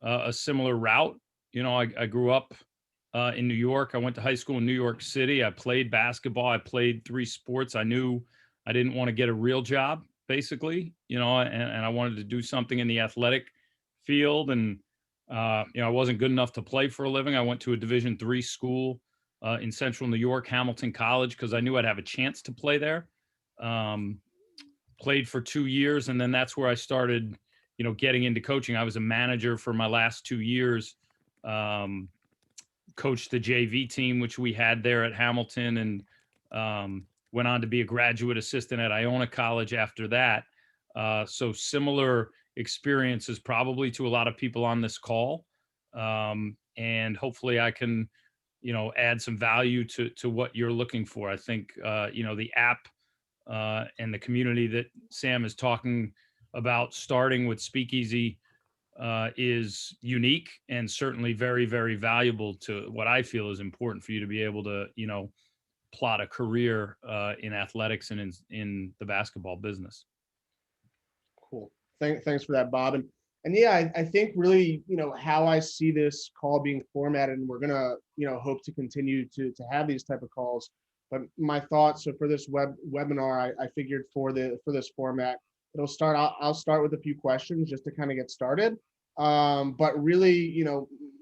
a similar route. I grew up in New York. I went to high school in New York City. I played basketball. I played three sports. I knew I didn't want to get a real job, basically, and I wanted to do something in the athletic field. And, I wasn't good enough to play for a living. I went to a Division III school in central New York, Hamilton College, because I knew I'd have a chance to play there. Um, Played for 2 years, and then that's where I started, getting into coaching. I was a manager for my last 2 years. Um, Coached the JV team, which we had there at Hamilton, and went on to be a graduate assistant at Iona College after that. So similar experiences probably to a lot of people on this call. And hopefully I can, add some value to what you're looking for. I think, the app and the community that Sam is talking about starting with Speakeasy is unique and certainly very, very valuable to what I feel is important for you to be able to, plot a career in athletics and in the basketball business. Cool. Thanks for that, Bob. And yeah, I think really, how I see this call being formatted, and we're gonna, hope to continue to have these type of calls. But my thoughts, so for this webinar, I figured for this format, I'll start with a few questions just to kind of get started. But really,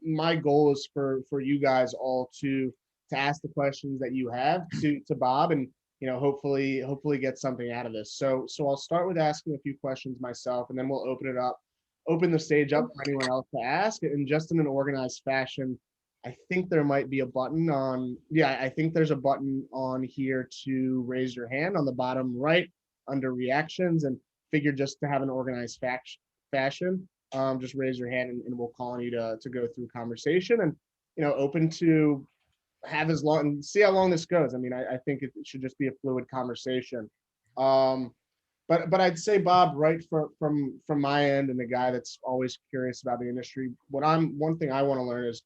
my goal is for you guys all to ask the questions that you have to Bob, and hopefully get something out of this. So I'll start with asking a few questions myself, and then we'll open the stage up for anyone else to ask, and just in an organized fashion. I think there might be a button on, I think there's a button on here to raise your hand on the bottom right under reactions, and figure just to have an organized fashion. Just raise your hand, and we'll call on you to go through conversation, and open to have as long and see how long this goes. I mean, I think it should just be a fluid conversation. But I'd say, Bob, right from my end, and the guy that's always curious about the industry, one thing I want to learn is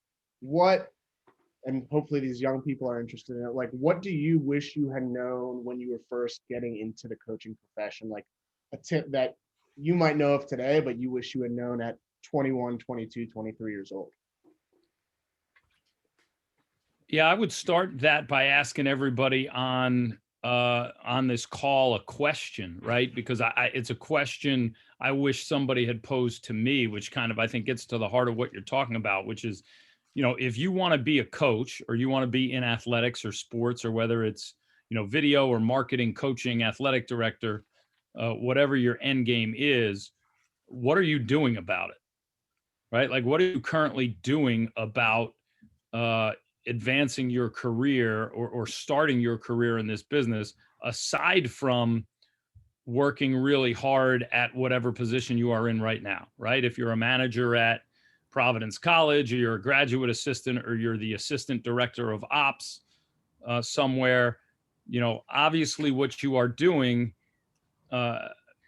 and hopefully these young people are interested in it, like, what do you wish you had known when you were first getting into the coaching profession? Like a tip that you might know of today, but you wish you had known at 21, 22, 23 years old. Yeah, I would start that by asking everybody on this call a question, right? Because it's a question I wish somebody had posed to me, which kind of, I think, gets to the heart of what you're talking about, which is, if you want to be a coach, or you want to be in athletics or sports, or whether it's, video or marketing, coaching, athletic director, whatever your end game is, what are you doing about it? Right? Like, what are you currently doing about advancing your career, or starting your career in this business, aside from working really hard at whatever position you are in right now, right? If you're a manager at Providence College, or you're a graduate assistant, or you're the assistant director of ops somewhere, obviously what you are doing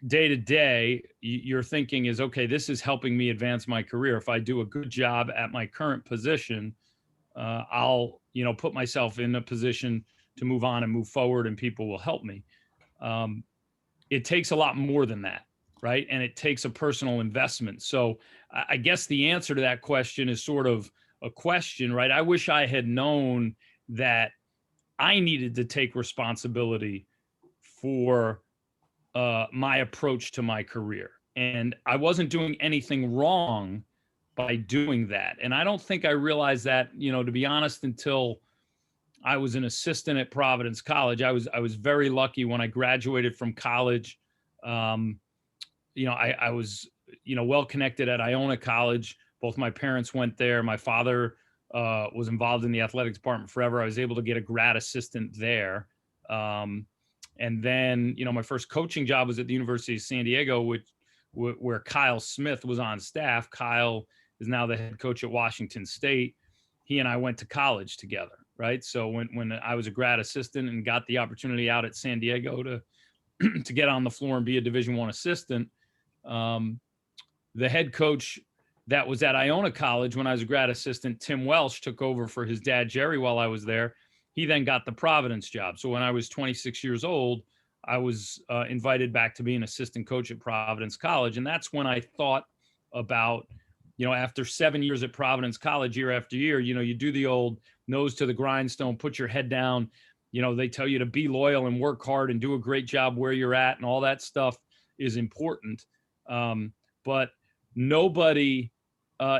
day to day, you're thinking is, okay, this is helping me advance my career. If I do a good job at my current position, I'll, put myself in a position to move on and move forward, and people will help me. It takes a lot more than that, right? And it takes a personal investment. So I guess the answer to that question is sort of a question, right? I wish I had known that I needed to take responsibility for my approach to my career. And I wasn't doing anything wrong by doing that. And I don't think I realized that, to be honest, until I was an assistant at Providence College. I was very lucky when I graduated from college. I was, well connected at Iona College. Both my parents went there. My father was involved in the athletics department forever. I was able to get a grad assistant there. And then, my first coaching job was at the University of San Diego, where Kyle Smith was on staff. Kyle is now the head coach at Washington State. He and I went to college together, right? So when I was a grad assistant and got the opportunity out at San Diego to to get on the floor and be a Division I assistant, the head coach that was at Iona College when I was a grad assistant, Tim Walsh, took over for his dad, Jerry, while I was there. He then got the Providence job. So when I was 26 years old, I was invited back to be an assistant coach at Providence College. And that's when I thought about, after 7 years at Providence College, year after year, you do the old nose to the grindstone, put your head down. They tell you to be loyal and work hard and do a great job where you're at, and all that stuff is important. But nobody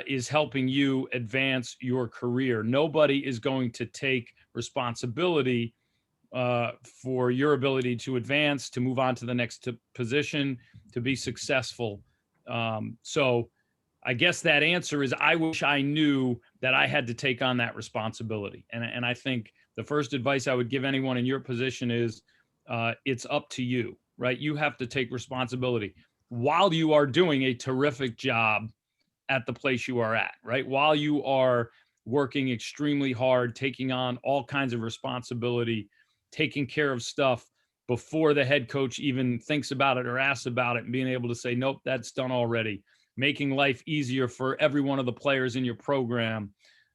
is helping you advance your career. Nobody is going to take responsibility for your ability to advance, to move on to the next position, to be successful. So I guess that answer is, I wish I knew that I had to take on that responsibility. And I think the first advice I would give anyone in your position is, it's up to you, right? You have to take responsibility while you are doing a terrific job at the place you are at, right? While you are working extremely hard, taking on all kinds of responsibility, taking care of stuff before the head coach even thinks about it or asks about it, and being able to say, nope, that's done already. Making life easier for every one of the players in your program.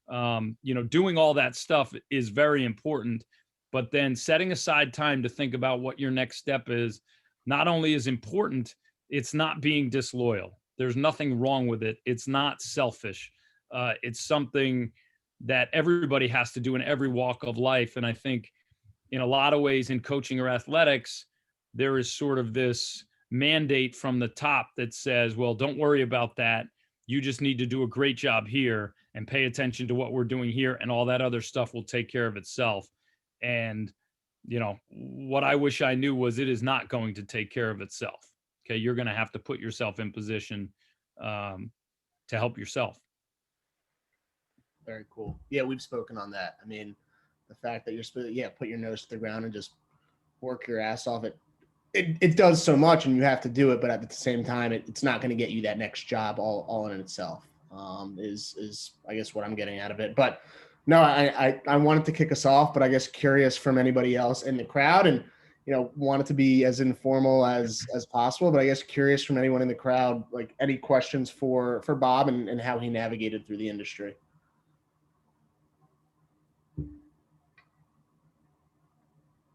Doing all that stuff is very important, but then setting aside time to think about what your next step is not only is important, it's not being disloyal. There's nothing wrong with it. It's not selfish. It's something that everybody has to do in every walk of life. And I think in a lot of ways in coaching or athletics, there is sort of this mandate from the top that says, well, don't worry about that. You just need to do a great job here and pay attention to what we're doing here, and all that other stuff will take care of itself. And, what I wish I knew was, it is not going to take care of itself. Okay. You're going to have to put yourself in position to help yourself. Very cool. Yeah, we've spoken on that. I mean, the fact that you're supposed to, put your nose to the ground and just work your ass off. It does so much, and you have to do it, but at the same time, it's not going to get you that next job all in itself. Is I guess what I'm getting out of it. But no, I wanted to kick us off, but I guess curious from anybody else in the crowd, and want it to be as informal as possible. But I guess curious from anyone in the crowd, like any questions for Bob and how he navigated through the industry.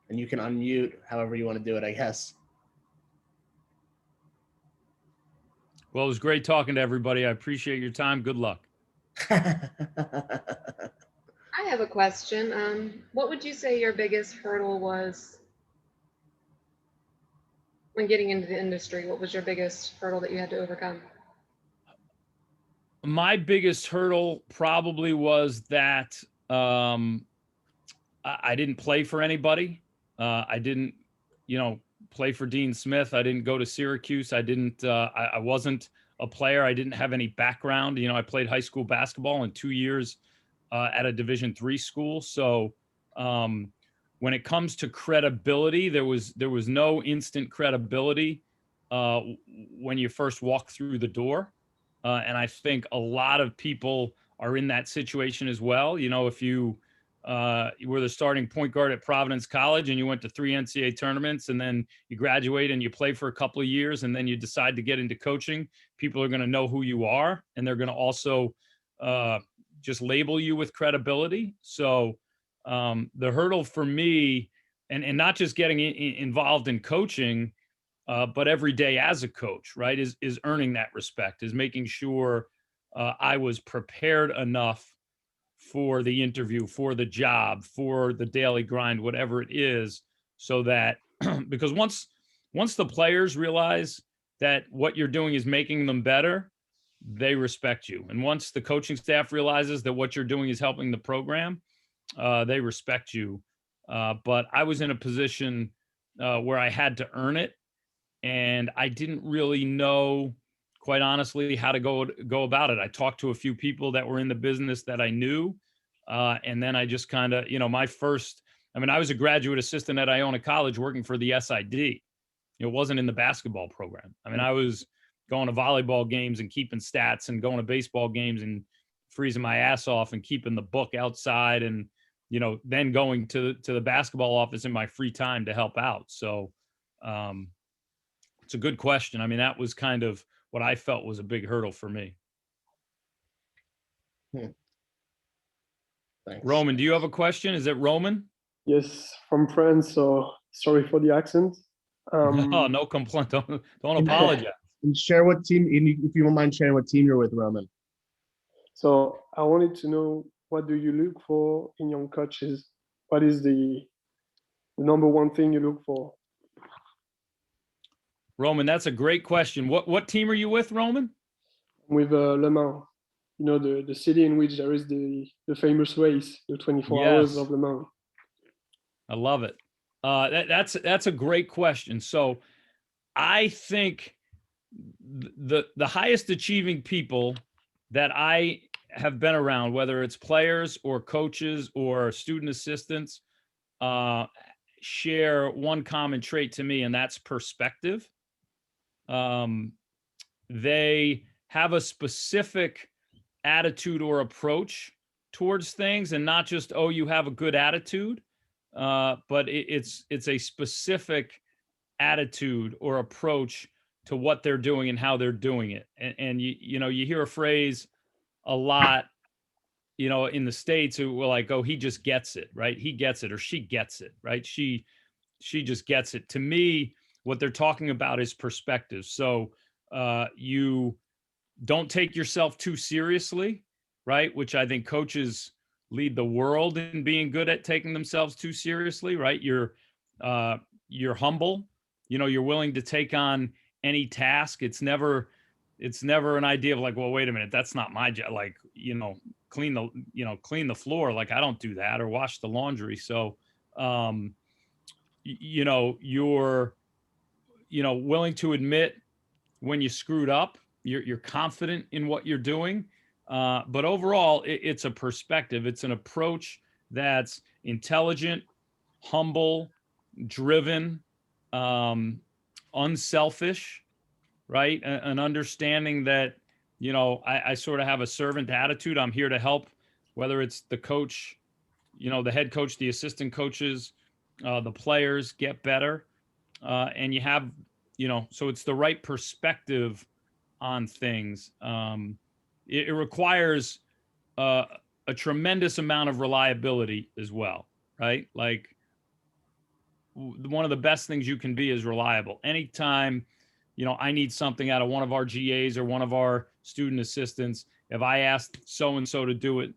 And you can unmute however you want to do it, I guess. Well, it was great talking to everybody. I appreciate your time. Good luck. I have a question. What would you say your biggest hurdle was when getting into the industry? What was your biggest hurdle that you had to overcome? My biggest hurdle probably was that I didn't play for anybody. I didn't, play for Dean Smith. I didn't go to Syracuse. I didn't. I wasn't a player. I didn't have any background. I played high school basketball in 2 years at a Division III school. So when it comes to credibility, there was no instant credibility when you first walk through the door. And I think a lot of people are in that situation as well. If you were the starting point guard at Providence College and you went to 3 NCAA tournaments, and then you graduate and you play for a couple of years, and then you decide to get into coaching, people are going to know who you are, and they're going to also just label you with credibility. So the hurdle for me, and not just getting involved in coaching, but every day as a coach, right, is earning that respect, is making sure I was prepared enough for the interview, for the job, for the daily grind, whatever it is, so that because once the players realize that what you're doing is making them better, they respect you. And once the coaching staff realizes that what you're doing is helping the program, they respect you. But I was in a position where I had to earn it, and I didn't really know, quite honestly, how to go about it. I talked to a few people that were in the business that I knew. And then I just kind of, I was a graduate assistant at Iona College working for the SID. It wasn't in the basketball program. I was going to volleyball games and keeping stats, and going to baseball games and freezing my ass off and keeping the book outside, and, then going to the basketball office in my free time to help out. So it's a good question. That was kind of what I felt was a big hurdle for me. Thanks. Roman, do you have a question? Is it Roman? Yes, from France. So sorry for the accent. No complaint. Don't apologize. And share what team, if you don't mind sharing what team you're with, Roman. So I wanted to know, what do you look for in young coaches? What is the number one thing you look for? Roman, that's a great question. What team are you with, Roman? With Le Mans, the city in which there is the famous race, the 24 hours Yes, of Le Mans. I love it. That's a great question. So I think the highest achieving people that I have been around, whether it's players or coaches or student assistants, share one common trait to me, and that's perspective. They have a specific attitude or approach towards things, and not just, oh, you have a good attitude, but it's a specific attitude or approach to what they're doing and how they're doing it. And you hear a phrase a lot, in the States, who were like, oh, he just gets it, right? He gets it, or she gets it, right? She just gets it. To me, what they're talking about is perspective. So you don't take yourself too seriously, right? Which I think coaches lead the world in being good at taking themselves too seriously, right? You're humble, you're willing to take on any task. It's never an idea of like, well, wait a minute, that's not my job. Like, clean the floor. Like, I don't do that, or wash the laundry. So, you're, willing to admit when you screwed up. You're confident in what you're doing. But overall, it's a perspective. It's an approach that's intelligent, humble, driven, unselfish, right? An understanding that, I sort of have a servant attitude. I'm here to help, whether it's the coach, the head coach, the assistant coaches, the players get better. And you have, so it's the right perspective on things. It requires a tremendous amount of reliability as well, right? Like, one of the best things you can be is reliable. Anytime, I need something out of one of our GAs or one of our student assistants, if I ask so-and-so to do it,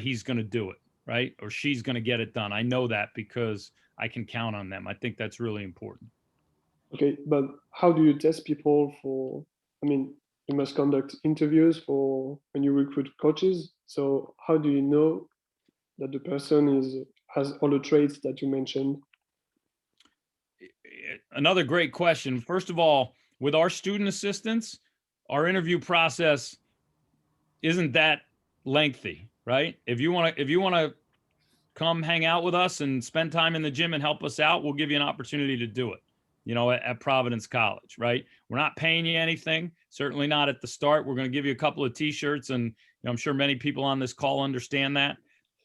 he's going to do it, right? Or she's going to get it done. I know that because I can count on them. I think that's really important. Okay, but how do you test people for, you must conduct interviews for when you recruit coaches. So how do you know that the person has all the traits that you mentioned? Another great question. First of all, with our student assistants, our interview process isn't that lengthy, right? If you want to come hang out with us and spend time in the gym and help us out, we'll give you an opportunity to do it, at Providence College, right? We're not paying you anything, certainly not at the start. We're going to give you a couple of t-shirts, and I'm sure many people on this call understand that,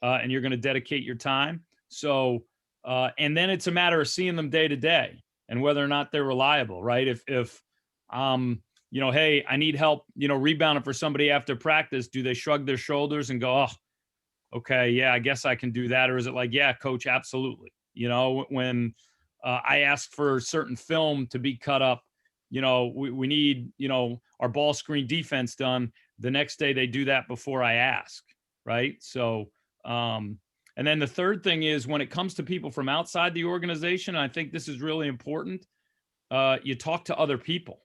and you're going to dedicate your time. So, and then it's a matter of seeing them day to day and whether or not they're reliable, right? If hey, I need help, rebounding for somebody after practice, do they shrug their shoulders and go, oh, okay, yeah, I guess I can do that? Or is it like, yeah, coach, absolutely. When I ask for certain film to be cut up, we need, our ball screen defense done. The next day they do that before I ask, right? So, and then the third thing is, when it comes to people from outside the organization, I think this is really important. You talk to other people.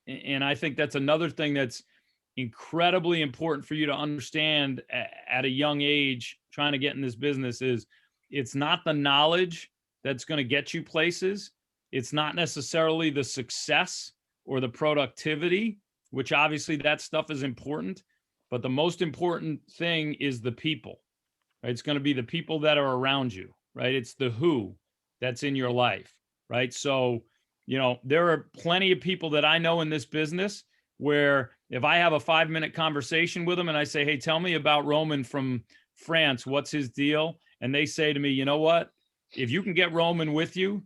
And I think that's another thing that's incredibly important for you to understand at a young age, trying to get in this business, is it's not the knowledge that's going to get you places. It's not necessarily the success or the productivity, which obviously that stuff is important, but the most important thing is the people, right? It's going to be the people that are around you, right? It's the who that's in your life, right? So, there are plenty of people that I know in this business where if I have a 5-minute conversation with them and I say, hey, tell me about Roman from France, what's his deal? And they say to me, you know what? If you can get Roman with you,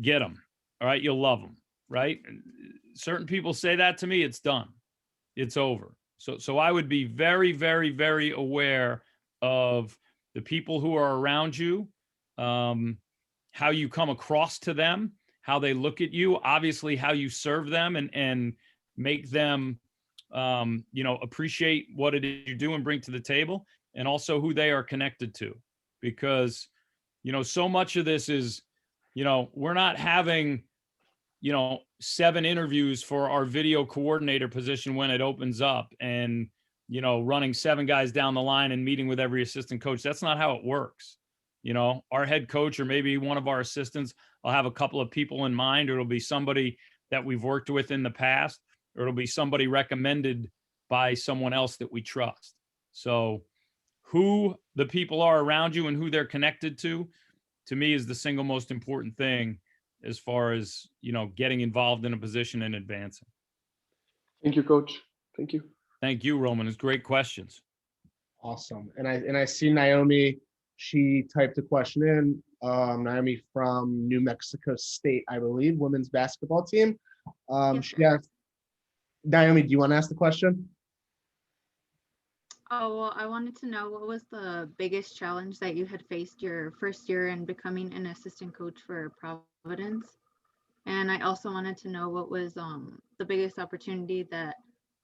get him. All right. You'll love him. Right. And certain people say that to me, it's done. It's over. So I would be very, very, very aware of the people who are around you, how you come across to them, how they look at you, obviously how you serve them and make them appreciate what it is you do and bring to the table, and also who they are connected to. Because, so much of this is, we're not having, 7 interviews for our video coordinator position when it opens up, and, running 7 guys down the line and meeting with every assistant coach. That's not how it works. Our head coach, or maybe one of our assistants, will have a couple of people in mind, or it'll be somebody that we've worked with in the past, or it'll be somebody recommended by someone else that we trust. So who the people are around you and who they're connected to me, is the single most important thing as far as, getting involved in a position and advancing. Thank you, Coach. Thank you. Thank you, Roman. It's great questions. Awesome. And I see Naomi, she typed a question in. Naomi from New Mexico State, I believe, women's basketball team. Yes, She asked, Naomi, do you want to ask the question? Oh, well, I wanted to know, what was the biggest challenge that you had faced your first year in becoming an assistant coach for Providence? And I also wanted to know, what was the biggest opportunity that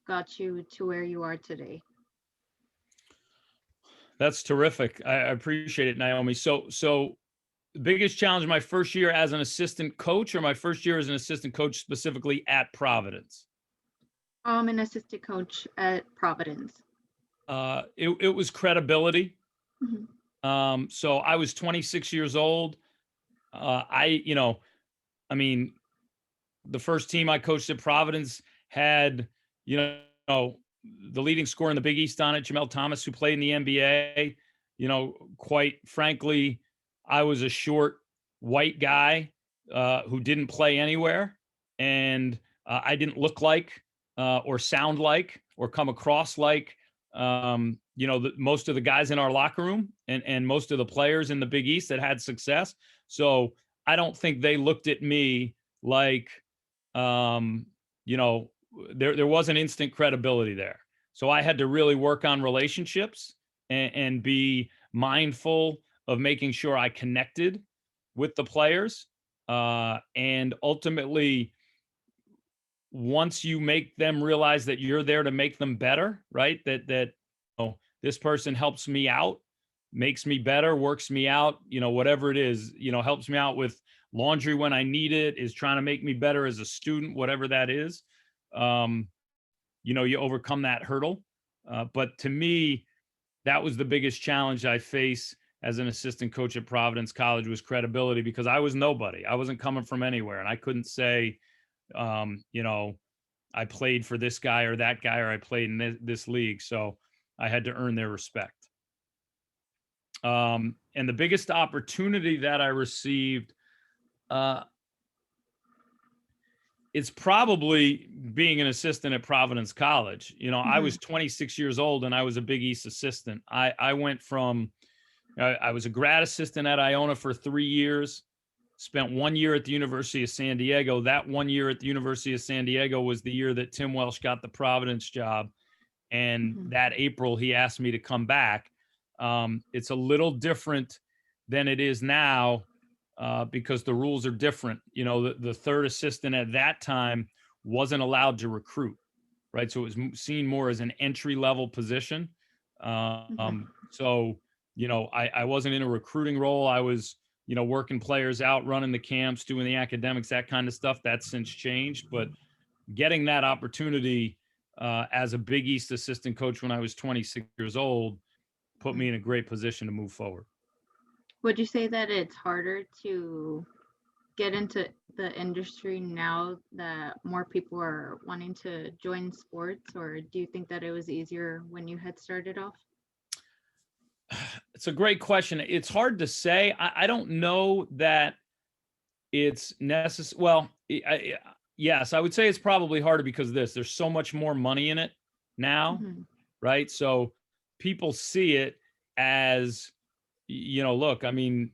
got you to where you are today? That's terrific. I appreciate it, Naomi. So the biggest challenge my first year as an assistant coach, or my first year as an assistant coach specifically at Providence? An assistant coach at Providence. It was credibility. Mhm. So I was 26 years old. The first team I coached at Providence had, the leading scorer in the Big East on it, Jamel Thomas, who played in the NBA. Quite frankly, I was a short white guy who didn't play anywhere, and I didn't look like or sound like or come across like most of the guys in our locker room and most of the players in the Big East that had success. So I don't think they looked at me like, there wasn't instant credibility there. So I had to really work on relationships and be mindful of making sure I connected with the players. And ultimately, once you make them realize that you're there to make them better, right? That this person helps me out, makes me better, works me out, whatever it is, helps me out with laundry when I need it, is trying to make me better as a student, whatever that is. You overcome that hurdle. But to me, that was the biggest challenge I face as an assistant coach at Providence College, was credibility, because I was nobody. I wasn't coming from anywhere, and I couldn't say, I played for this guy or that guy, or I played in this league. So I had to earn their respect. And the biggest opportunity that I received, it's probably being an assistant at Providence College. I was 26 years old and I was a Big East assistant. I went from, I was a grad assistant at Iona for 3 years, spent 1 year at the University of San Diego. That 1 year at the University of San Diego was the year that Tim Walsh got the Providence job. And that April, he asked me to come back. It's a little different than it is now, because the rules are different. The third assistant at that time wasn't allowed to recruit, right? So it was seen more as an entry-level position. So, I wasn't in a recruiting role. I was, working players out, running the camps, doing the academics, that kind of stuff. That's since changed. But getting that opportunity as a Big East assistant coach when I was 26 years old put me in a great position to move forward. Would you say that it's harder to get into the industry now that more people are wanting to join sports, or do you think that it was easier when you had started off? It's a great question. It's hard to say. I don't know that it's necessary. Well, yes, I would say it's probably harder because of this. There's so much more money in it now, right? So people see it as, look, I mean,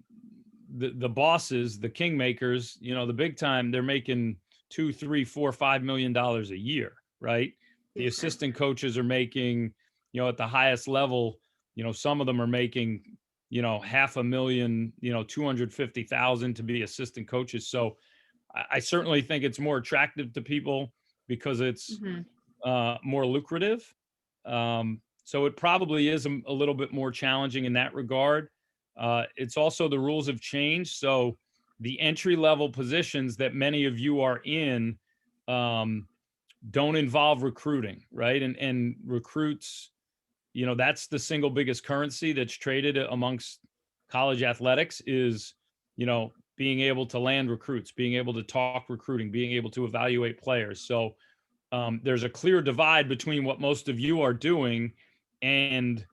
the bosses, the kingmakers, the big time, they're making $2, $3, $4, $5 million a year, right? The assistant coaches are making, at the highest level, some of them are making, $500,000, 250,000 to be assistant coaches. So I certainly think it's more attractive to people because it's more lucrative. So it probably is a little bit more challenging in that regard. It's also the rules have changed. So the entry level positions that many of you are in don't involve recruiting, right? And recruits, that's the single biggest currency that's traded amongst college athletics is, being able to land recruits, being able to talk recruiting, being able to evaluate players. So there's a clear divide between what most of you are doing and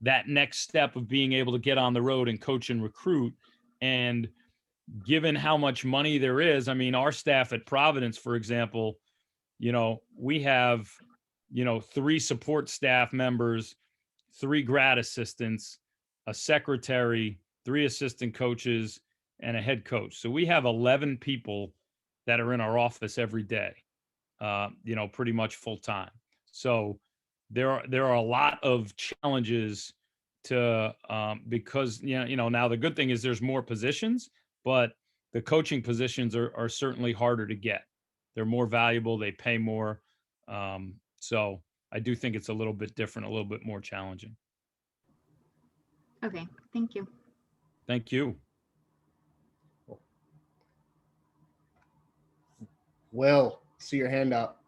that next step of being able to get on the road and coach and recruit. And given how much money there is, I mean, our staff at Providence, for example, we have, 3 support staff members, 3 grad assistants, a secretary, 3 assistant coaches, and a head coach. So we have 11 people that are in our office every day, pretty much full time. So there are a lot of challenges to because now the good thing is there's more positions, but the coaching positions are certainly harder to get. They're more valuable. They pay more. So I do think it's a little bit different, a little bit more challenging. Okay, thank you. Thank you. Will, see your hand up.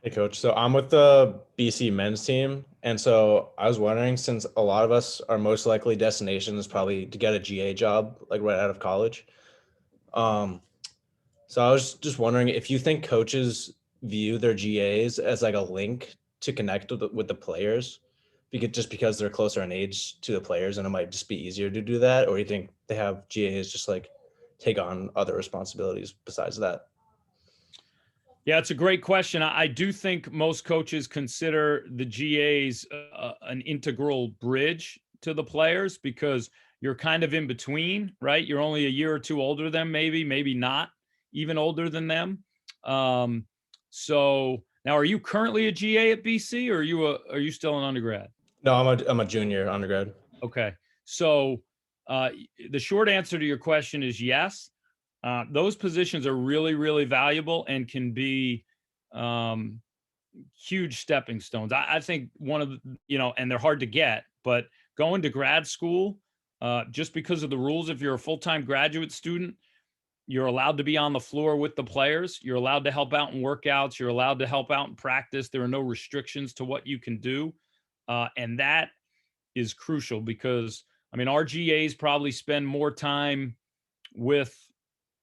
Hey, Coach. So I'm with the BC men's team. And so I was wondering, since a lot of us are most likely destination is probably to get a GA job, like right out of college. So I was just wondering if you think coaches view their GAs as like a link to connect with the players, because they're closer in age to the players and it might just be easier to do that, or you think they have GAs just like take on other responsibilities besides that? Yeah, it's a great question. I do think most coaches consider the GAs an integral bridge to the players because you're kind of in between, right? You're only a year or two older than them, maybe not even older than them. So now, are you currently a GA at BC, or are you still an undergrad? No, I'm a junior undergrad. Okay, so the short answer to your question is yes. Those positions are really, really valuable and can be huge stepping stones. I think one of the, and they're hard to get, but going to grad school, just because of the rules, if you're a full-time graduate student, you're allowed to be on the floor with the players. You're allowed to help out in workouts. You're allowed to help out in practice. There are no restrictions to what you can do. And that is crucial because, I mean, our GAs probably spend more time with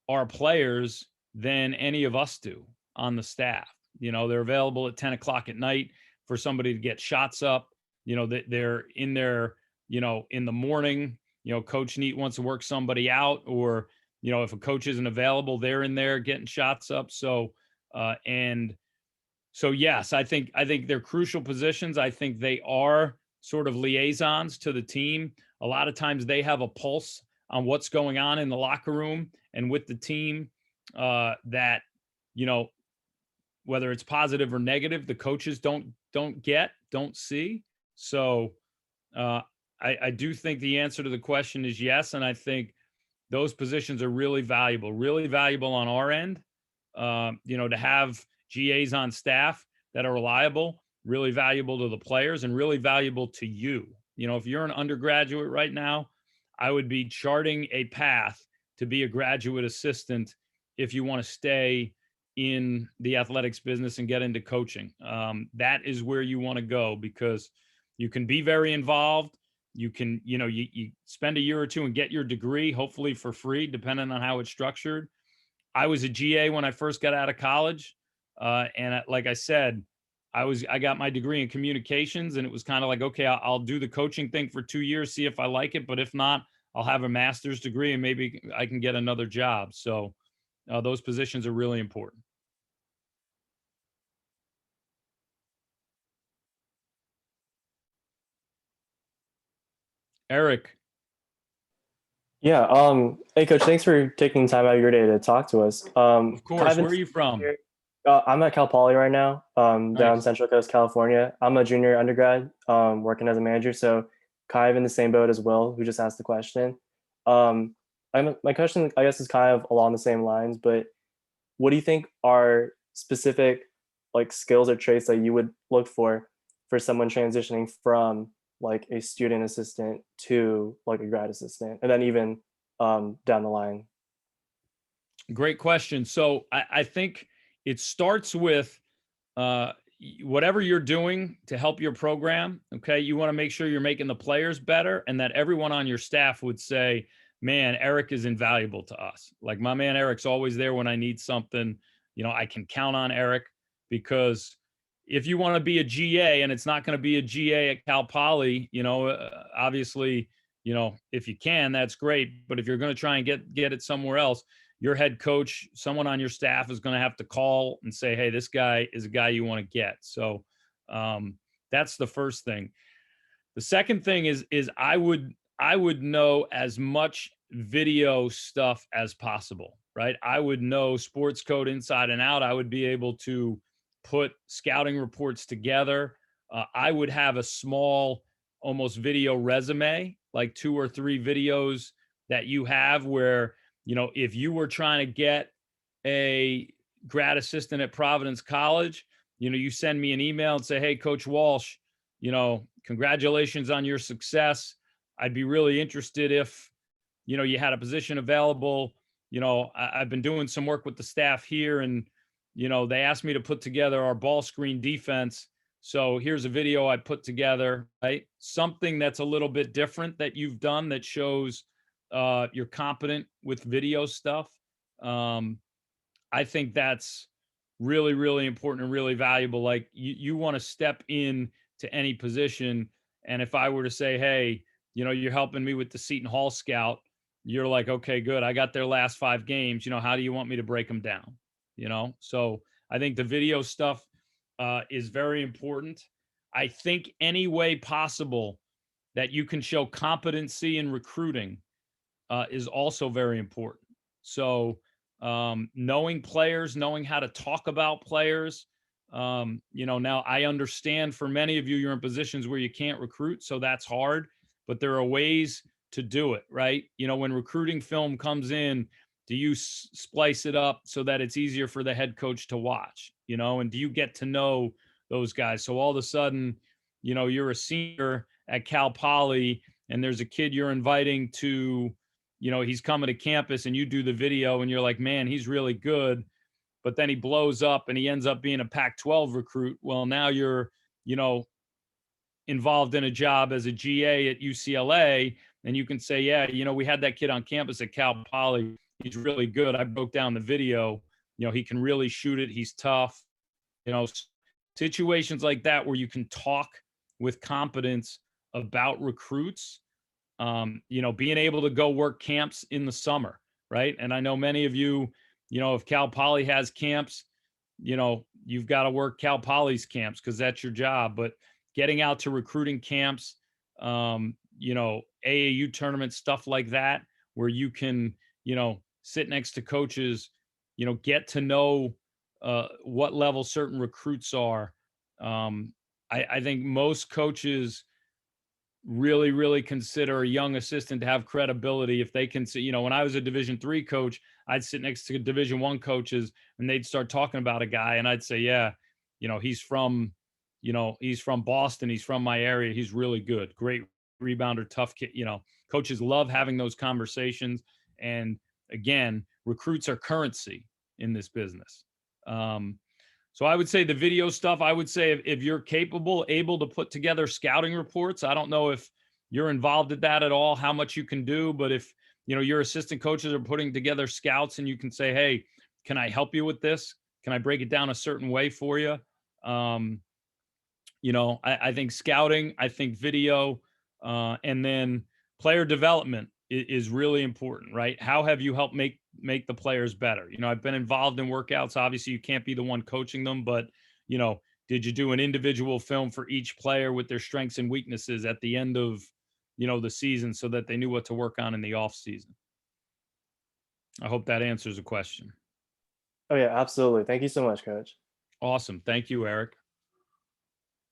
our players than any of us do on the staff. They're available at 10 o'clock at night for somebody to get shots up. They're in there, in the morning, Coach Neat wants to work somebody out, or, if a coach isn't available, they're in there getting shots up. So, yes, I think they're crucial positions. I think they are sort of liaisons to the team. A lot of times they have a pulse on what's going on in the locker room and with the team, that, whether it's positive or negative, the coaches don't see. So I do think the answer to the question is yes. And I think those positions are really valuable on our end, to have GAs on staff that are reliable, really valuable to the players and really valuable to you. If you're an undergraduate right now, I would be charting a path to be a graduate assistant if you want to stay in the athletics business and get into coaching. That is where you want to go because you can be very involved. You can, you spend a year or two and get your degree, hopefully for free, depending on how it's structured. I was a GA when I first got out of college. And like I said, I got my degree in communications, and it was kind of like, okay, I'll do the coaching thing for 2 years, see if I like it. But if not, I'll have a master's degree and maybe I can get another job. So those positions are really important. Eric. Yeah. Hey, Coach. Thanks for taking time out of your day to talk to us. Of course. Where are you from? I'm at Cal Poly right now, down Nice. Central Coast, California. I'm a junior undergrad, working as a manager. So kind of in the same boat as Will, who just asked the question. My question, I guess, is kind of along the same lines, but what do you think are specific like skills or traits that you would look for someone transitioning from like a student assistant to like a grad assistant, and then even down the line? Great question. So I think it starts with whatever you're doing to help your program. Okay. You want to make sure you're making the players better, and that everyone on your staff would say, man, Eric is invaluable to us. Like, my man Eric's always there when I need something. I can count on Eric, because if you want to be a GA and it's not going to be a GA at Cal Poly, obviously, if you can, that's great. But if you're going to try and get it somewhere else, your head coach, someone on your staff, is going to have to call and say, hey, this guy is a guy you want to get. So that's the first thing. The second thing is I would know as much video stuff as possible, right? I would know sports code inside and out. I would be able to put scouting reports together. I would have a small, almost video resume, like 2 or 3 videos that you have where, if you were trying to get a grad assistant at Providence College, you send me an email and say, hey, Coach Walsh, congratulations on your success. I'd be really interested if, you had a position available. I've been doing some work with the staff here, and, they asked me to put together our ball screen defense. So here's a video I put together, right? Something that's a little bit different that you've done that shows you're competent with video stuff. I think that's really, really important and really valuable. Like, you want to step in to any position. And if I were to say, hey, you're helping me with the Seton Hall scout, you're like, okay, good. I got their last 5 games. How do you want me to break them down? So I think the video stuff is very important. I think any way possible that you can show competency in recruiting is also very important. So knowing players, knowing how to talk about players. Now I understand for many of you, you're in positions where you can't recruit, so that's hard, but there are ways to do it, right? When recruiting film comes in, do you splice it up so that it's easier for the head coach to watch, and do you get to know those guys? So all of a sudden, you're a senior at Cal Poly and there's a kid you're inviting to, he's coming to campus, and you do the video and you're like, man, he's really good. But then he blows up and he ends up being a Pac-12 recruit. Well, now you're, involved in a job as a GA at UCLA, and you can say, yeah, we had that kid on campus at Cal Poly. He's really good. I broke down the video. He can really shoot it. He's tough. Situations like that where you can talk with competence about recruits. Being able to go work camps in the summer, right? And I know many of you, if Cal Poly has camps, you've got to work Cal Poly's camps because that's your job. But getting out to recruiting camps, AAU tournaments, stuff like that, where you can, sit next to coaches, get to know what level certain recruits are. I think most coaches really, really consider a young assistant to have credibility if they can see, when I was a Division III coach, I'd sit next to Division I coaches and they'd start talking about a guy and I'd say, yeah, he's from Boston. He's from my area. He's really good. Great rebounder, tough kid. Coaches love having those conversations. And again, recruits are currency in this business. So I would say the video stuff, I would say if you're able to put together scouting reports, I don't know if you're involved in that at all, how much you can do, but if, your assistant coaches are putting together scouts and you can say, hey, can I help you with this? Can I break it down a certain way for you? I think scouting, I think video, and then player development is really important, right? How have you helped make the players better? I've been involved in workouts. Obviously, you can't be the one coaching them, but, did you do an individual film for each player with their strengths and weaknesses at the end of, the season so that they knew what to work on in the off season? I hope that answers the question. Oh yeah, absolutely. Thank you so much, Coach. Awesome. Thank you, Eric.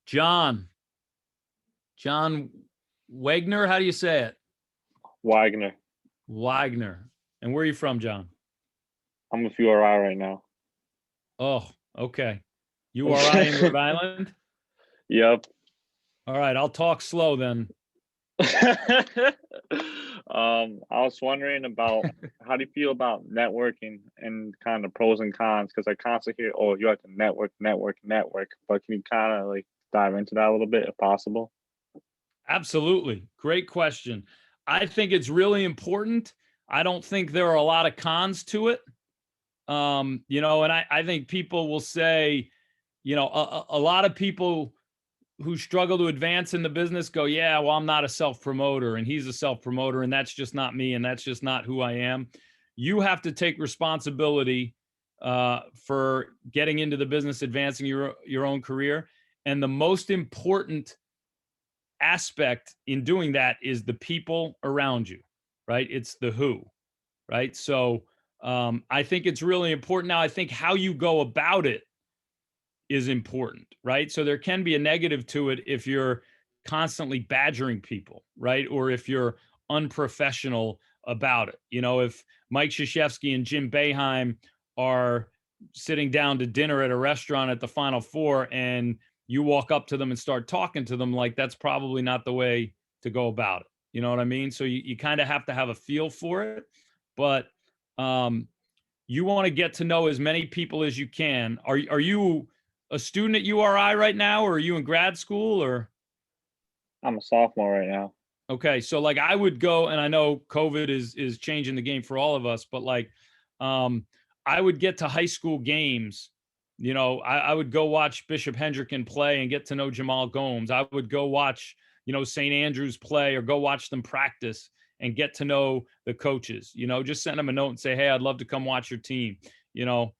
John Wagner, how do you say it? Wagner. And where are you from, John? I'm with URI right now. Oh, okay. URI in Rhode Island? Yep. All right, I'll talk slow then. I was wondering about how do you feel about networking and kind of pros and cons? Because I constantly hear, oh, you have to network. But can you kind of like dive into that a little bit if possible? Absolutely. Great question. I think it's really important. I don't think there are a lot of cons to it. You know, and I think people will say, you know, a lot of people who struggle to advance in the business go, yeah, well, I'm not a self-promoter and he's a self-promoter and that's just not me and that's just not who I am. You have to take responsibility for getting into the business, advancing your own career. And the most important aspect in doing that is the people around you, right? It's the who, right? So I think it's really important. Now, I think how you go about it is important, right? So there can be a negative to it if you're constantly badgering people, right? Or if you're unprofessional about it. You know, if Mike Krzyzewski and Jim Boeheim are sitting down to dinner at a restaurant at the Final Four and you walk up to them and start talking to them, like that's probably not the way to go about it. You know what I mean? So you kind of have to have a feel for it, but you want to get to know as many people as you can. Are you a student at URI right now, or are you in grad school, or? I'm a sophomore right now. Okay, so like I would go, and I know COVID is changing the game for all of us, but like I would get to high school games. You know, I would go watch Bishop Hendricken play and get to know Jamal Gomes. I would go watch, you know, St. Andrews play or go watch them practice and get to know the coaches. You know, just send them a note and say, hey, I'd love to come watch your team. You know,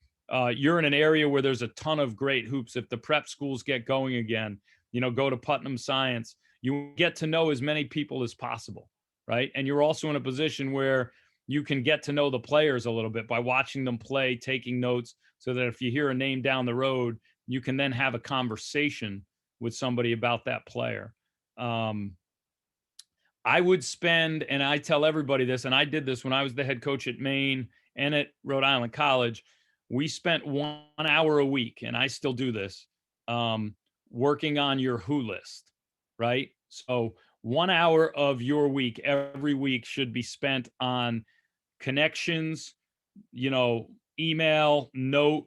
you're in an area where there's a ton of great hoops. If the prep schools get going again, you know, go to Putnam Science. You get to know as many people as possible, right? And you're also in a position where you can get to know the players a little bit by watching them play, taking notes, so that if you hear a name down the road, you can then have a conversation with somebody about that player. I would spend, and I tell everybody this, and I did this when I was the head coach at Maine and at Rhode Island College. We spent 1 hour a week, and I still do this, working on your who list, right? So 1 hour of your week every week should be spent on connections, you know, email, note,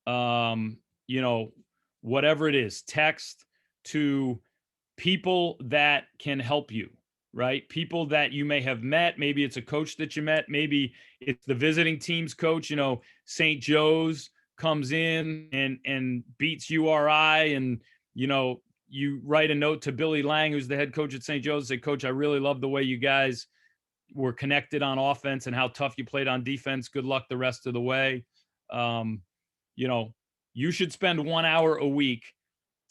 you know, whatever it is, text to people that can help you, right? People that you may have met. Maybe it's a coach that you met. Maybe it's the visiting team's coach. You know, St. Joe's comes in and beats URI, and you know, you write a note to Billy Lang, who's the head coach at St. Joe's, say, Coach, I really love the way you guys were connected on offense and how tough you played on defense. Good luck the rest of the way. You know, you should spend 1 hour a week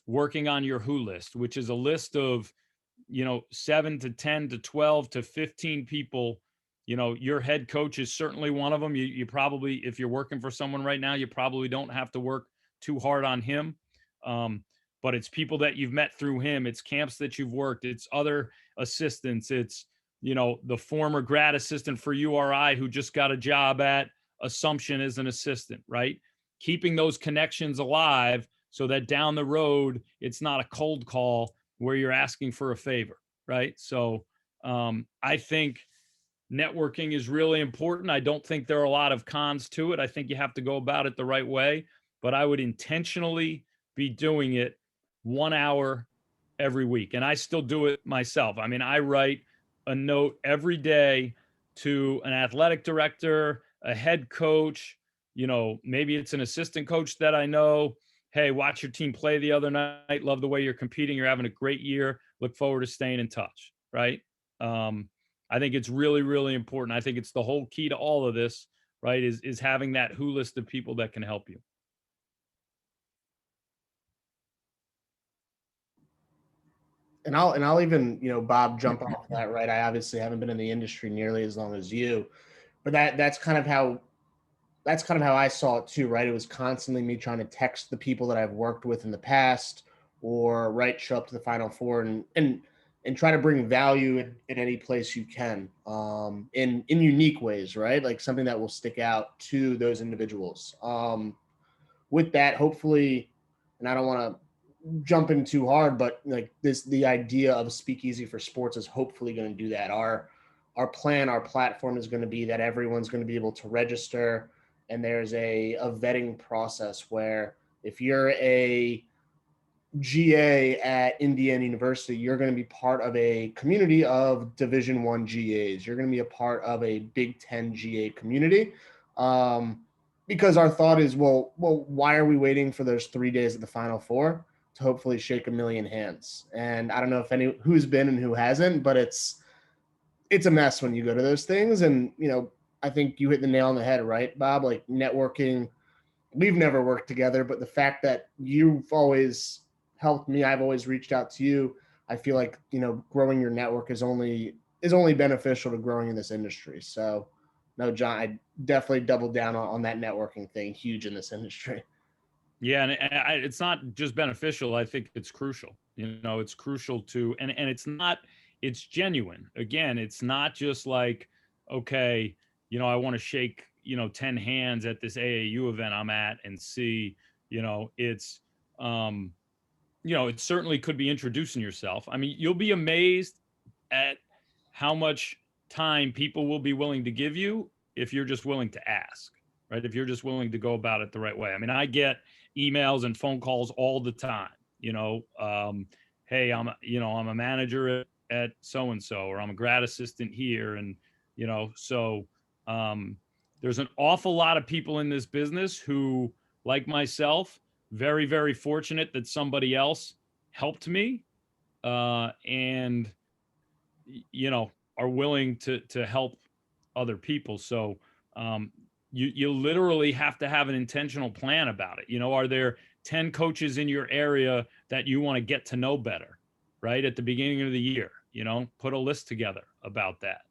working on your who list, which is a list of, you know, 7 to 10 to 12 to 15 people. You know, your head coach is certainly one of them. You probably, if you're working for someone right now, you probably don't have to work too hard on him. But it's people that you've met through him. It's camps that you've worked. It's other assistants. It's, you know, the former grad assistant for URI who just got a job at Assumption as an assistant, right? Keeping those connections alive so that down the road, it's not a cold call where you're asking for a favor, right? So I think networking is really important. I don't think there are a lot of cons to it. I think you have to go about it the right way, but I would intentionally be doing it 1 hour every week. And I still do it myself. I mean, I write a note every day to an athletic director, a head coach, you know, maybe it's an assistant coach that I know. Hey, watch your team play the other night. Love the way you're competing. You're having a great year. Look forward to staying in touch, right? I think it's really, really important. I think it's the whole key to all of this, right? Is having that who list of people that can help you. And I'll even, you know, Bob, jump off that, right? I obviously haven't been in the industry nearly as long as you, but that's kind of how I saw it too, right? It was constantly me trying to text the people that I've worked with in the past, or show up to the Final Four and try to bring value in any place you can, in unique ways, right? Like something that will stick out to those individuals. With that, hopefully, and I don't want to jump in too hard, but like the idea of Speakeasy for Sports is hopefully going to do that. Our plan, our platform is going to be that everyone's going to be able to register, and there's a vetting process where if you're a GA at Indiana University, you're going to be part of a community of Division I GAs. You're going to be a part of a Big Ten GA community. Because our thought is, well, why are we waiting for those 3 days of the Final Four to hopefully shake a million hands? And I don't know if who's been and who hasn't, but it's a mess when you go to those things. And, I think you hit the nail on the head, right, Bob? Like networking, we've never worked together, but the fact that you've always helped me, I've always reached out to you. I feel like, growing your network is only beneficial to growing in this industry. So no, John, I definitely doubled down on that networking thing. Huge in this industry. Yeah. And it's not just beneficial. I think it's crucial. It's crucial to, and it's genuine. Again, it's not just like, okay, I want to shake, 10 hands at this AAU event I'm at and see, it's, it certainly could be introducing yourself. I mean, you'll be amazed at how much time people will be willing to give you if you're just willing to ask, right? If you're just willing to go about it the right way. I mean, I get emails and phone calls all the time, hey, I'm a manager at so-and-so, or I'm a grad assistant here. And, so there's an awful lot of people in this business who, like myself, very, very fortunate that somebody else helped me, and, are willing to help other people. So you literally have to have an intentional plan about it. Are there 10 coaches in your area that you want to get to know better, right? At the beginning of the year, put a list together about that.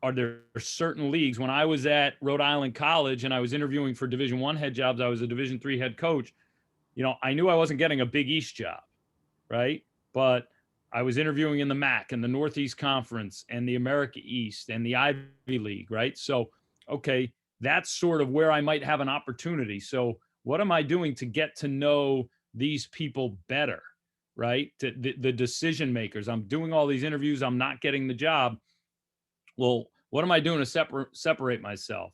Are there certain leagues? When I was at Rhode Island College and I was interviewing for Division I head jobs, I was a Division III head coach. I knew I wasn't getting a Big East job, right? But I was interviewing in the MAC and the Northeast Conference and the America East and the Ivy League, right? So, okay, that's sort of where I might have an opportunity. So what am I doing to get to know these people better, right? The decision makers. I'm doing all these interviews. I'm not getting the job. Well, what am I doing to separate myself?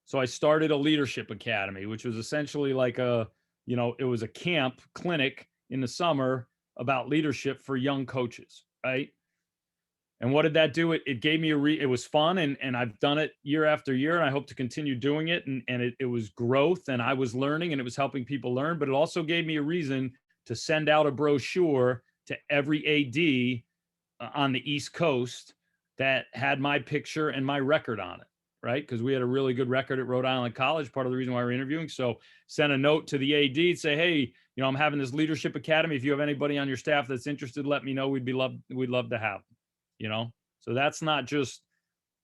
So I started a leadership academy, which was essentially like it was a camp clinic in the summer about leadership for young coaches, right? And what did that do? It gave me it was fun, and I've done it year after year, and I hope to continue doing it. And it was growth, and I was learning, and it was helping people learn, but it also gave me a reason to send out a brochure to every AD on the East Coast that had my picture and my record on it, right? Because we had a really good record at Rhode Island College, part of the reason why we're interviewing. So send a note to the AD, say, hey, I'm having this leadership academy. If you have anybody on your staff that's interested, let me know. We'd love to have them, So that's not just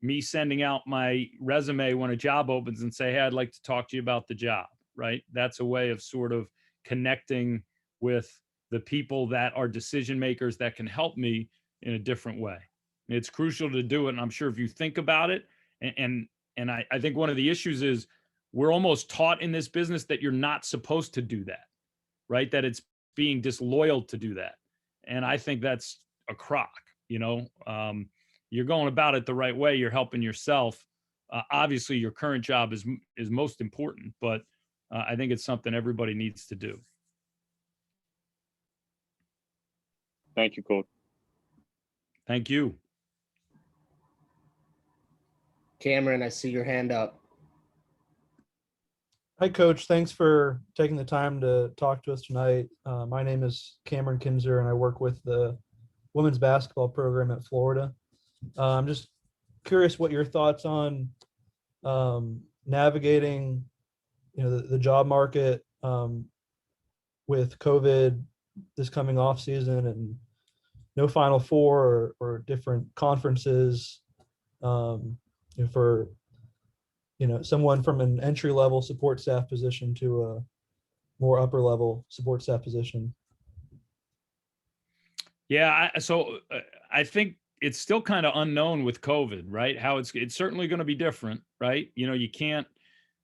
me sending out my resume when a job opens and say, hey, I'd like to talk to you about the job, right? That's a way of sort of connecting with the people that are decision makers that can help me in a different way. It's crucial to do it. And I'm sure if you think about it, and I think one of the issues is we're almost taught in this business that you're not supposed to do that, right? That it's being disloyal to do that. And I think that's a crock, you're going about it the right way. You're helping yourself. Obviously your current job is most important, but I think it's something everybody needs to do. Thank you, Coach. Thank you. Cameron, I see your hand up. Hi, Coach. Thanks for taking the time to talk to us tonight. My name is Cameron Kinzer, and I work with the women's basketball program at Florida. I'm just curious what your thoughts on navigating, the job market with COVID this coming off season and no Final Four or different conferences. For someone from an entry-level support staff position to a more upper-level support staff position. Yeah, I think it's still kind of unknown with COVID, right? How it's certainly going to be different, right? You can't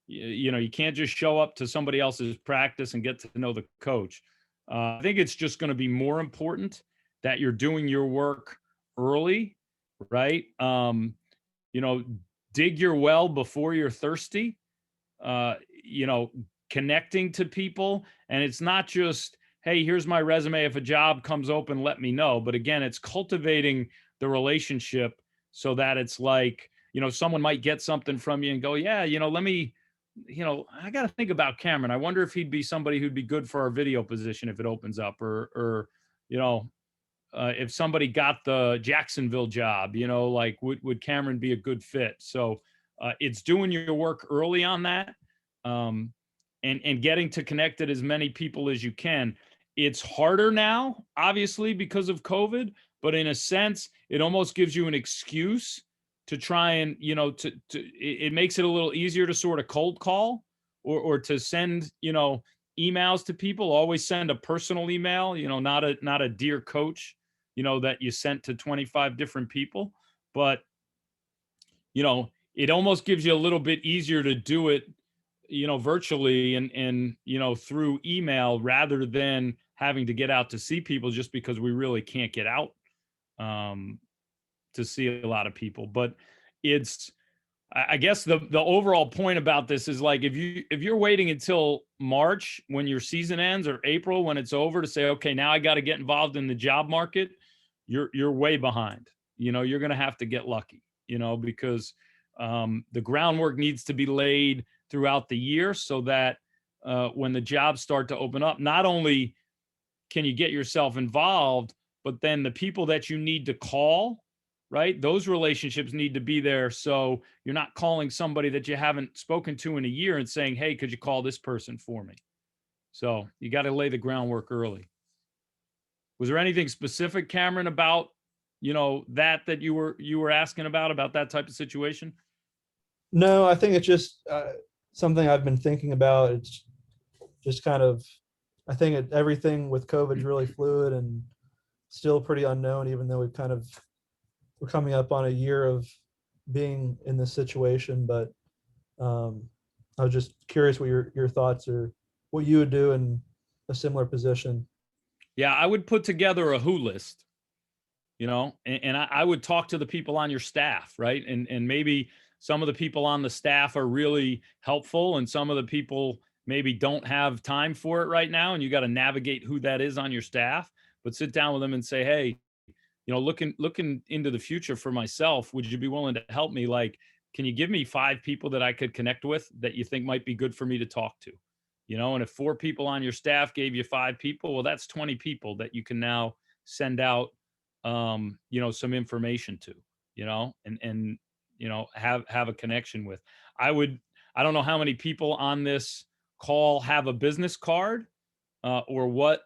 you can't just show up to somebody else's practice and get to know the coach. I think it's just going to be more important that you're doing your work early, right? Dig your well before you're thirsty. uh, you know, Connecting to people. And it's not just, hey, here's my resume. If a job comes open, let me know. But again, it's cultivating the relationship so that it's like, someone might get something from you and go, yeah, let me, I got to think about Cameron. I wonder if he'd be somebody who'd be good for our video position if it opens up, or if somebody got the Jacksonville job, like would Cameron be a good fit? So it's doing your work early on that, and getting to connect with as many people as you can. It's harder now, obviously, because of COVID, but in a sense, it almost gives you an excuse to try and, it makes it a little easier to sort of cold call or to send, emails to people. Always send a personal email, not a dear coach, that you sent to 25 different people. But, it almost gives you a little bit easier to do it, virtually and through email rather than having to get out to see people, just because we really can't get out to see a lot of people. But I guess the overall point about this is, like, if you're waiting until March when your season ends, or April when it's over, to say, okay, now I got to get involved in the job market, you're way behind. You're going to have to get lucky, because the groundwork needs to be laid throughout the year, so that when the jobs start to open up, not only can you get yourself involved, but then the people that you need to call, right? Those relationships need to be there. So you're not calling somebody that you haven't spoken to in a year and saying, hey, could you call this person for me? So you got to lay the groundwork early. Was there anything specific, Cameron, about, that you were asking about that type of situation? No, I think it's just something I've been thinking about. It's just kind of, I think everything with COVID is really fluid and still pretty unknown, even though we're coming up on a year of being in this situation. But I was just curious what your thoughts are, what you would do in a similar position. Yeah, I would put together a who list, and I would talk to the people on your staff, right? And maybe some of the people on the staff are really helpful, and some of the people maybe don't have time for it right now, and you got to navigate who that is on your staff. But sit down with them and say, hey, looking into the future for myself, would you be willing to help me? Like, can you give me 5 people that I could connect with that you think might be good for me to talk to? And if 4 people on your staff gave you 5 people, well, that's 20 people that you can now send out, some information to, and have a connection with. I don't know how many people on this call have a business card, or what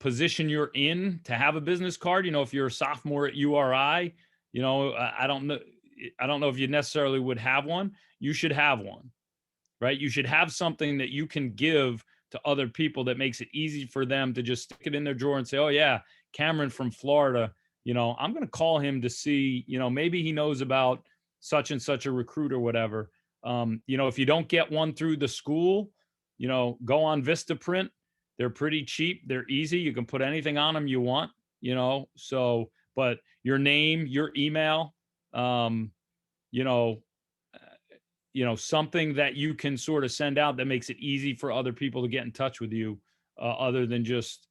position you're in to have a business card. If you're a sophomore at URI, I don't know if you necessarily would have one. You should have one, right? You should have something that you can give to other people that makes it easy for them to just stick it in their drawer and say, oh yeah, Cameron from Florida, I'm going to call him to see, maybe he knows about such and such a recruit or whatever. If you don't get one through the school, go on Vistaprint. They're pretty cheap. They're easy. You can put anything on them you want, so, but your name, your email, something that you can sort of send out that makes it easy for other people to get in touch with you, other than just,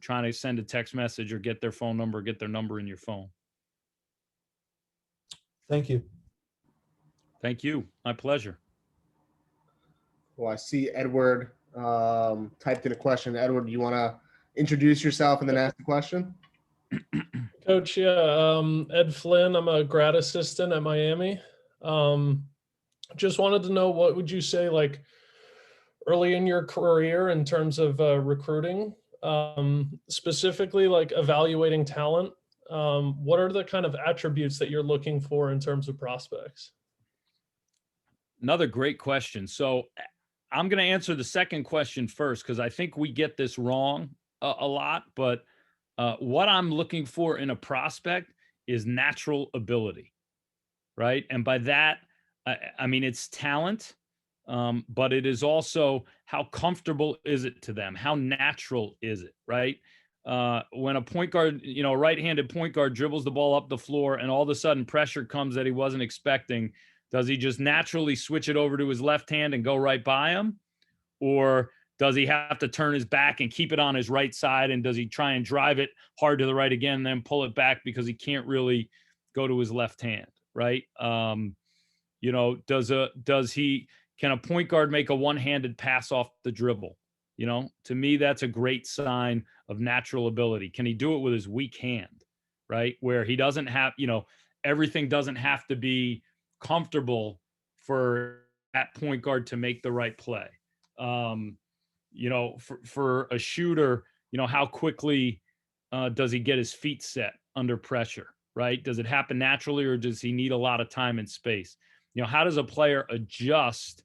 trying to send a text message or get their phone number, get their number in your phone. Thank you. Thank you. My pleasure. Well, I see Edward typed in a question. Edward, do you want to introduce yourself and then ask the question? Coach, yeah, Ed Flynn. I'm a grad assistant at Miami. Just wanted to know, what would you say, like, early in your career in terms of recruiting, specifically like evaluating talent? What are the kind of attributes that you're looking for in terms of prospects? Another great question. So I'm going to answer the second question first, because I think we get this wrong a lot. But what I'm looking for in a prospect is natural ability, right? And by that, I mean, it's talent, but it is also how comfortable is it to them? How natural is it, right? When a point guard, a right-handed point guard dribbles the ball up the floor and all of a sudden pressure comes that he wasn't expecting, does he just naturally switch it over to his left hand and go right by him? Or does he have to turn his back and keep it on his right side? And does he try and drive it hard to the right again, and then pull it back because he can't really go to his left hand, right? Can a point guard make a one-handed pass off the dribble? To me, that's a great sign of natural ability. Can he do it with his weak hand, right? Where he doesn't have, everything doesn't have to be comfortable for that point guard to make the right play. For a shooter, how quickly does he get his feet set under pressure, right? Does it happen naturally, or does he need a lot of time and space? How does a player adjust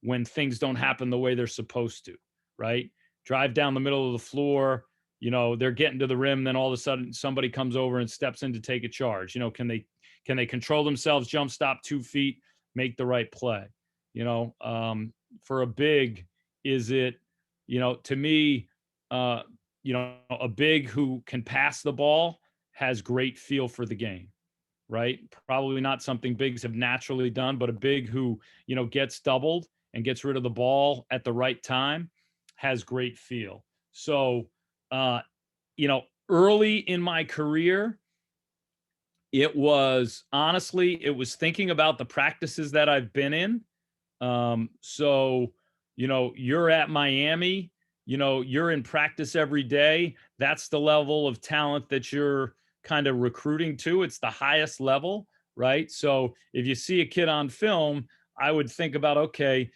when things don't happen the way they're supposed to, right? Drive down the middle of the floor, they're getting to the rim, then all of a sudden somebody comes over and steps in to take a charge. Can they control themselves, jump stop 2 feet, make the right play? For a big, is it, to me, a big who can pass the ball has great feel for the game, right? Probably not something bigs have naturally done, but a big who, gets doubled and gets rid of the ball at the right time has great feel. So, early in my career, it was thinking about the practices that I've been in. You're at Miami, you're in practice every day. That's the level of talent that you're kind of recruiting to. It's the highest level, right? So if you see a kid on film, I would think about, okay,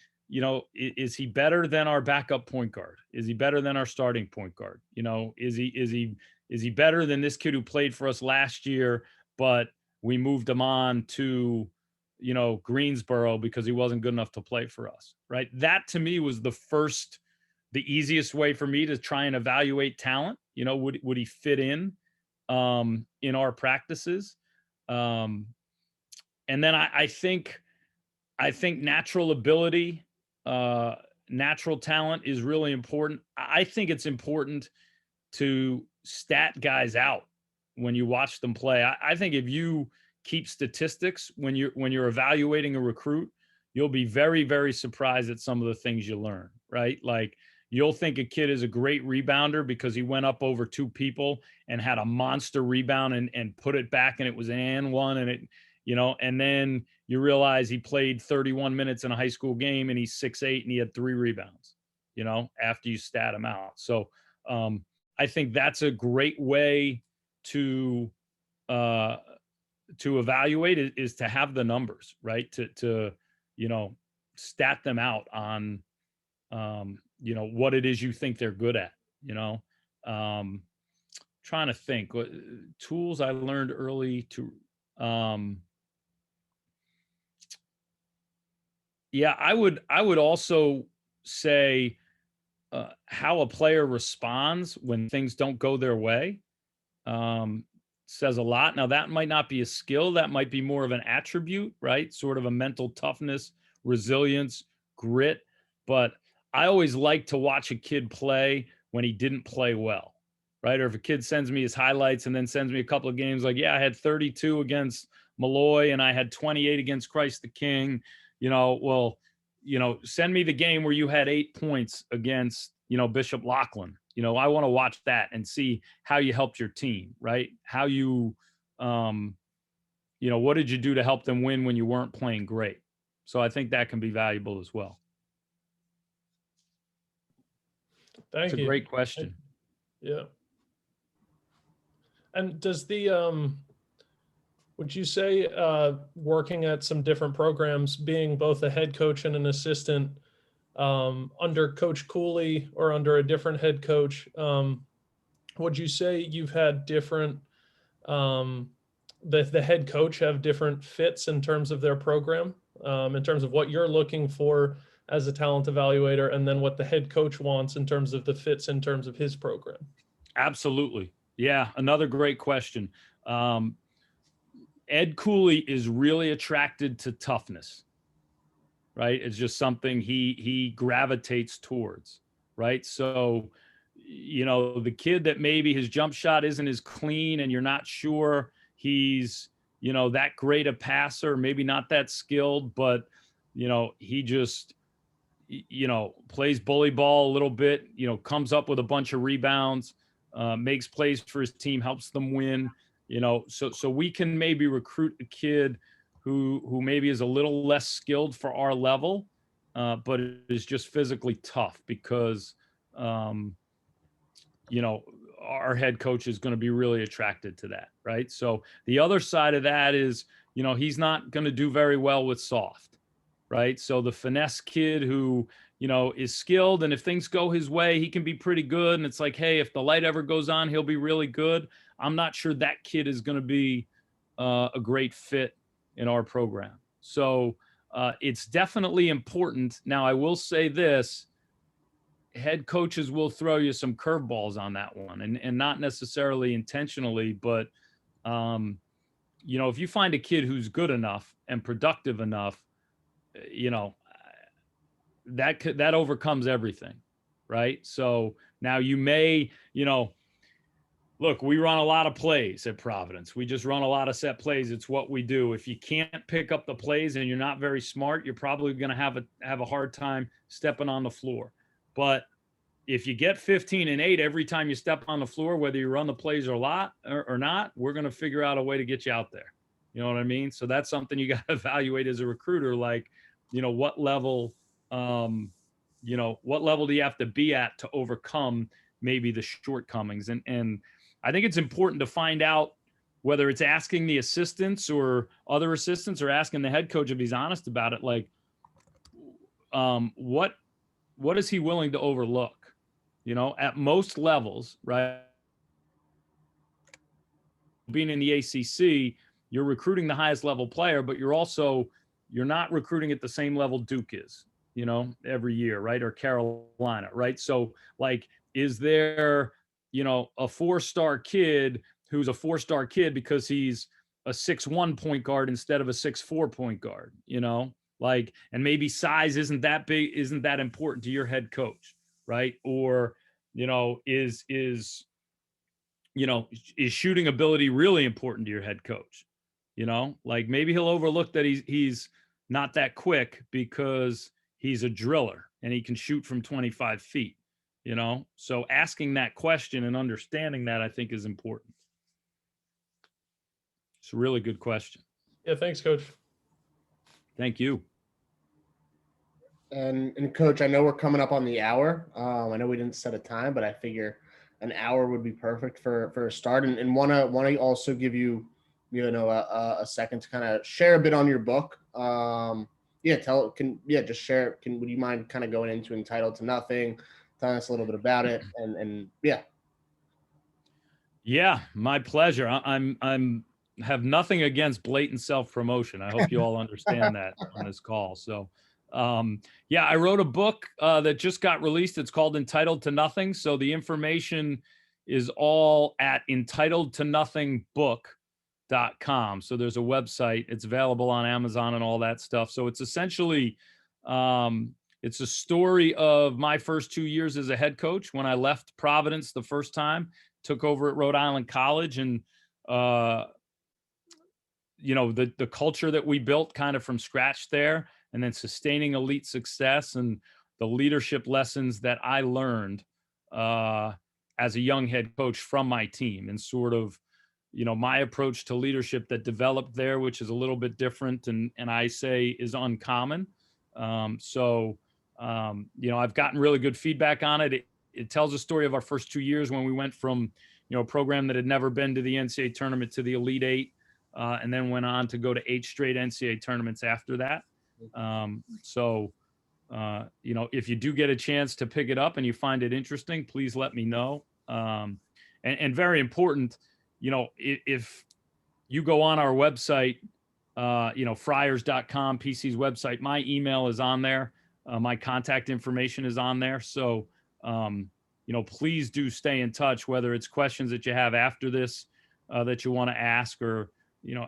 is he better than our backup point guard? Is he better than our starting point guard? Is he better than this kid who played for us last year, but we moved him on to, Greensboro because he wasn't good enough to play for us, right? That to me was the easiest way for me to try and evaluate talent. Would he fit in our practices? And then I think natural ability, natural talent is really important. I think it's important to stat guys out when you watch them play. I think if you keep statistics when you're evaluating a recruit, you'll be very, very surprised at some of the things you learn, right? Like, you'll think a kid is a great rebounder because he went up over 2 people and had a monster rebound and put it back, and it was an and one, and it, and then you realize he played 31 minutes in a high school game and he's 6'8" and he had 3 rebounds, after you stat him out. So I think that's a great way to evaluate it, is to have the numbers, right? To stat them out on what it is you think they're good at. Trying to think what tools I learned early to I would also say how a player responds when things don't go their way says a lot. Now, that might not be a skill, that might be more of an attribute, right? Sort of a mental toughness, resilience, grit. But I always like to watch a kid play when he didn't play well, right? Or if a kid sends me his highlights and then sends me a couple of games like, I had 32 against Malloy and I had 28 against Christ the King, send me the game where you had 8 points against, Bishop Lachlan. I want to watch that and see how you helped your team, right? How you, what did you do to help them win when you weren't playing great? So I think that can be valuable as well. Thank you. It's a great question. Yeah. And does would you say working at some different programs, being both a head coach and an assistant under Coach Cooley or under a different head coach, would you say you've had different, the head coach have different fits in terms of their program, in terms of what you're looking for as a talent evaluator, and then what the head coach wants in terms of the fits in terms of his program? Absolutely. Yeah. Another great question. Ed Cooley is really attracted to toughness. right? It's just something he gravitates towards, right? So, the kid that maybe his jump shot isn't as clean and you're not sure he's, that great a passer, maybe not that skilled, but, he just, plays bully ball a little bit, comes up with a bunch of rebounds, makes plays for his team, helps them win, so we can maybe recruit a kid who maybe is a little less skilled for our level, but is just physically tough because, our head coach is going to be really attracted to that, right? So the other side of that is, he's not going to do very well with soft, right? So the finesse kid who, is skilled, and if things go his way, he can be pretty good. And it's like, hey, if the light ever goes on, he'll be really good. I'm not sure that kid is going to be a great fit in our program. So it's definitely important. Now, I will say this, head coaches will throw you some curveballs on that one, and not necessarily intentionally, but if you find a kid who's good enough and productive enough, that overcomes everything, right? So now you may, look, we run a lot of plays at Providence. We just run a lot of set plays. It's what we do. If you can't pick up the plays and you're not very smart, you're probably going to have a hard time stepping on the floor. But if you get 15 and 8 every time you step on the floor, whether you run the plays or not, we're going to figure out a way to get you out there. You know what I mean? So that's something you got to evaluate as a recruiter. Like, what level, what level do you have to be at to overcome maybe the shortcomings? And I think it's important to find out whether it's asking the assistants or other assistants or asking the head coach if he's honest about it. Like, what is he willing to overlook? At most levels, right? Being in the ACC, you're recruiting the highest level player, but you're not recruiting at the same level Duke is, every year, right? Or Carolina, right? So like, is there, a 4-star kid who's a 4-star kid because he's a 6'1" point guard instead of a 6'4" point guard, like, and maybe size isn't that big, isn't that important to your head coach, right? Or, is shooting ability really important to your head coach? Like maybe he'll overlook that he's not that quick because he's a driller and he can shoot from 25 feet, so asking that question and understanding that, I think, is important. It's a really good question. Yeah, thanks, Coach. Thank you. And Coach, I know we're coming up on the hour. I know we didn't set a time, but I figure an hour would be perfect for a start. And want to also give you, a second to kind of share a bit on your book. Just share. Would you mind kind of going into Entitled to Nothing, telling us a little bit about it, and yeah. Yeah, my pleasure. I'm have nothing against blatant self-promotion. I hope you all understand that on this call. So, I wrote a book that just got released. It's called Entitled to Nothing. So the information is all at entitledtonothingbook.com. So there's a website. It's available on Amazon and all that stuff. So it's essentially, it's a story of my first 2 years as a head coach when I left Providence the first time, took over at Rhode Island College, and the culture that we built kind of from scratch there, and then sustaining elite success, and the leadership lessons that I learned as a young head coach from my team, and sort of, my approach to leadership that developed there, which is a little bit different, and I say is uncommon. I've gotten really good feedback on it. It tells a story of our first 2 years when we went from, a program that had never been to the NCAA tournament to the Elite Eight, and then went on to go to 8 straight NCAA tournaments after that. If you do get a chance to pick it up and you find it interesting, please let me know. And very important, if you go on our website, friars.com, PC's website, my email is on there. My contact information is on there. So, please do stay in touch, whether it's questions that you have after this that you want to ask, or,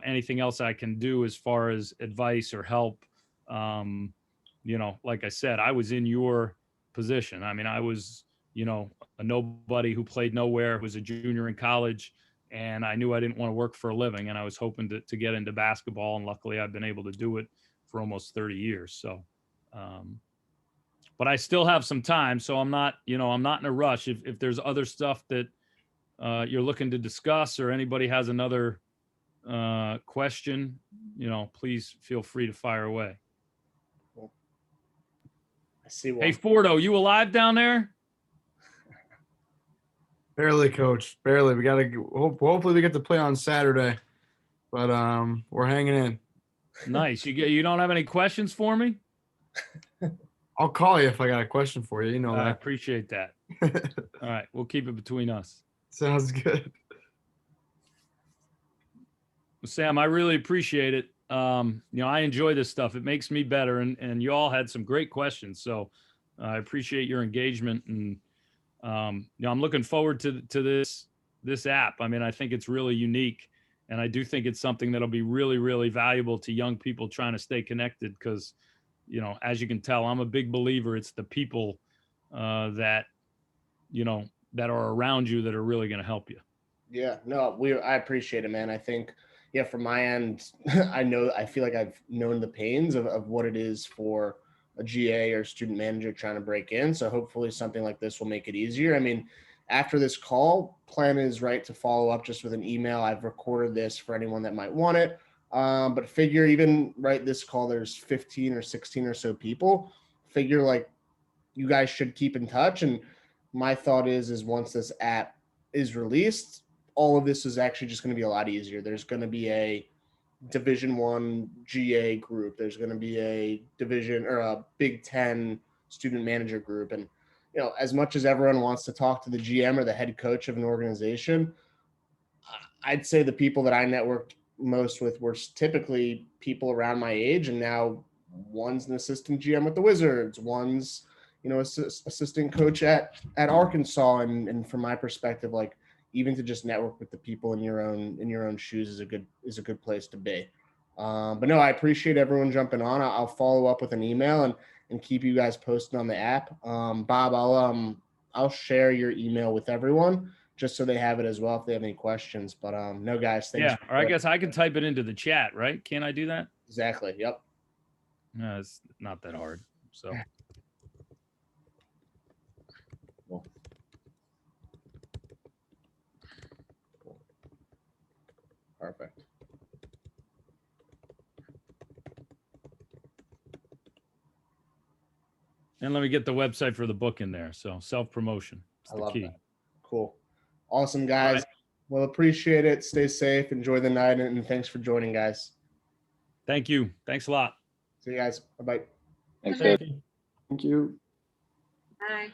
anything else I can do as far as advice or help. you know, like I said, I was in your position. I mean, I was, you know, a nobody who played nowhere, was a junior in college, and I knew I didn't want to work for a living, and I was hoping to get into basketball, and luckily I've been able to do it for almost 30 years. So, but I still have some time, so I'm not, you know, I'm not in a rush. If there's other stuff that you're looking to discuss, or anybody has another question, you know, please feel free to fire away. I see one. Hey, Fordo, you alive down there? Barely, coach. Barely. We gotta hopefully we get to play on Saturday. But we're hanging in. Nice. You don't have any questions for me? I'll call you if I got a question for you. You know I that. appreciate that. All right, we'll keep it between us. Sounds good. Sam, I really appreciate it. You know, I enjoy this stuff. It makes me better, and you all had some great questions. So I appreciate your engagement, and you know, I'm looking forward to this app. I mean, I think it's really unique, and I do think it's something that'll be really, really valuable to young people trying to stay connected. Because, you know, as you can tell, I'm a big believer. It's the people that, you know, that are around you that are really going to help you. Yeah, no, I appreciate it, man. I think, yeah, from my end, I feel like I've known the pains of what it is for a GA or student manager trying to break in. So hopefully something like this will make it easier. I mean, after this call, plan is right to follow up just with an email. I've recorded this for anyone that might want it. But figure even right this call, there's 15 or 16 or so people. Figure like you guys should keep in touch. And my thought is once this app is released, all of this is actually just going to be a lot easier. There's going to be a Division I GA group. There's going to be a division or a Big Ten student manager group. And, you know, as much as everyone wants to talk to the GM or the head coach of an organization, I'd say the people that I networked most with were typically people around my age. And now one's an assistant GM with the Wizards, one's, you know, assistant coach at Arkansas. And from my perspective, like, even to just network with the people in your own shoes is a good place to be. But no, I appreciate everyone jumping on. I'll follow up with an email and keep you guys posted on the app. Bob, I'll share your email with everyone just so they have it as well if they have any questions. But no, guys, thanks. Yeah, or I guess I can type it into the chat, right? Can't I do that? Exactly. Yep. No, it's not that hard. So. Perfect. And let me get the website for the book in there. So self-promotion. I love that. Cool. Awesome, guys. Right. Well, appreciate it. Stay safe. Enjoy the night. And thanks for joining, guys. Thank you. Thanks a lot. See you guys. Bye-bye. Thanks, Thank you. Thank you. Bye.